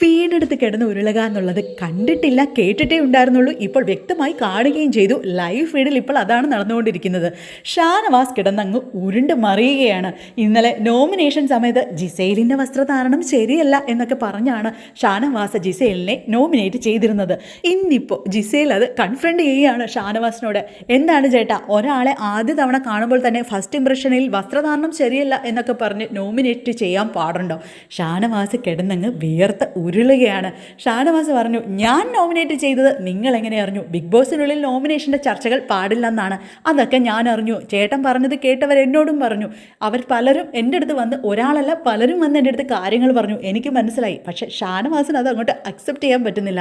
വീടെടുത്ത് കിടന്ന് ഉരുളുക എന്നുള്ളത് കണ്ടിട്ടില്ല, കേട്ടിട്ടേ ഉണ്ടായിരുന്നുള്ളൂ. ഇപ്പോൾ വ്യക്തമായി കാണുകയും ചെയ്തു. ലൈവ് ഫീഡിൽ ഇപ്പോൾ അതാണ് നടന്നുകൊണ്ടിരിക്കുന്നത്. ഷാനവാസ് കിടന്നങ്ങ് ഉരുണ്ട് മറിയുകയാണ്. ഇന്നലെ നോമിനേഷൻ സമയത്ത് ജിസേലിൻ്റെ വസ്ത്രധാരണം ശരിയല്ല എന്നൊക്കെ പറഞ്ഞാണ് ഷാനവാസ് ജിസേലിനെ നോമിനേറ്റ് ചെയ്തിരുന്നത്. ഇന്നിപ്പോൾ ജിസേൽ അത് കൺഫ്രണ്ട് ചെയ്യുകയാണ് ഷാനവാസിനോട്. എന്താണ് ചേട്ടാ, ഒരാളെ ആദ്യ തവണ കാണുമ്പോൾ തന്നെ ഫസ്റ്റ് ഇംപ്രഷനിൽ വസ്ത്രധാരണം ശരിയല്ല എന്നൊക്കെ പറഞ്ഞ് നോമിനേറ്റ് ചെയ്യാൻ പാടുണ്ടോ? ഷാനവാസ് കിടന്നങ്ങ് വിയർത്ത് ഉരുളുകയാണ്. ഷാനവാസ് പറഞ്ഞു, ഞാൻ നോമിനേറ്റ് ചെയ്തത് നിങ്ങൾ എങ്ങനെ അറിഞ്ഞു? ബിഗ് ബോസിനുള്ളിൽ നോമിനേഷൻ്റെ ചർച്ചകൾ പാടില്ലെന്നാണ്. അതൊക്കെ ഞാൻ അറിഞ്ഞു. ചേട്ടൻ പറഞ്ഞത് കേട്ടവർ എന്നോടും പറഞ്ഞു. അവർ പലരും എൻ്റെ അടുത്ത് വന്ന്, ഒരാളല്ല പലരും വന്ന് എൻ്റെ അടുത്ത് കാര്യങ്ങൾ പറഞ്ഞു. എനിക്ക് മനസ്സിലായി. പക്ഷേ ഷാനവാസിന് അത് അങ്ങോട്ട് അക്സെപ്റ്റ് ചെയ്യാൻ പറ്റുന്നില്ല.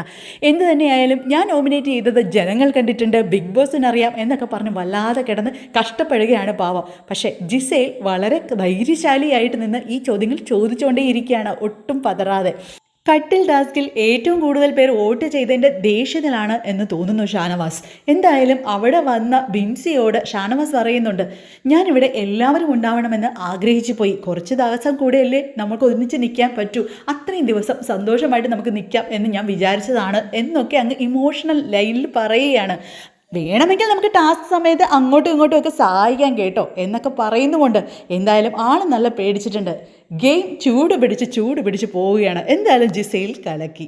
എന്ത് തന്നെയായാലും ഞാൻ നോമിനേറ്റ് ചെയ്തത് ജനങ്ങൾ കണ്ടിട്ടുണ്ട്, ബിഗ് ബോസിനറിയാം എന്നൊക്കെ പറഞ്ഞ് വല്ലാതെ കിടന്ന് കഷ്ടപ്പെടുകയാണ് പാവം. പക്ഷേ ജിസേൽ വളരെ ധൈര്യശാലിയായിട്ട് നിന്ന് ഈ ചോദ്യങ്ങൾ ചോദിച്ചുകൊണ്ടേയിരിക്കുകയാണ്, ഒട്ടും പതറാതെ. കട്ടിൽ ടാസ്കിൽ ഏറ്റവും കൂടുതൽ പേർ വോട്ട് ചെയ്തതിൻ്റെ ദേഷ്യത്തിലാണ് എന്ന് തോന്നുന്നു ഷാനവാസ്. എന്തായാലും അവിടെ വന്ന ബിൻസിയോട് ഷാനവാസ് പറയുന്നുണ്ട്, ഞാനിവിടെ എല്ലാവരും ഉണ്ടാവണമെന്ന് ആഗ്രഹിച്ചു പോയി. കുറച്ച് ദിവസം കൂടെയല്ലേ നമുക്ക് ഒന്നിച്ച് നിൽക്കാൻ പറ്റൂ, അത്രയും ദിവസം സന്തോഷമായിട്ട് നമുക്ക് നിൽക്കാം എന്ന് ഞാൻ വിചാരിച്ചതാണ് എന്നൊക്കെ അങ്ങ് ഇമോഷണൽ ലൈനിൽ പറയുകയാണ്. വേണമെങ്കിൽ നമുക്ക് ടാസ്ക് സമയത്ത് അങ്ങോട്ടും ഇങ്ങോട്ടും ഒക്കെ സഹായിക്കാൻ കേട്ടോ എന്നൊക്കെ പറയുന്നുമുണ്ട്. എന്തായാലും ആൾ നല്ല പേടിച്ചിട്ടുണ്ട്. ഗെയിം ചൂട് പിടിച്ച് പോവുകയാണ്. എന്തായാലും ജിസേൽ കലക്കി.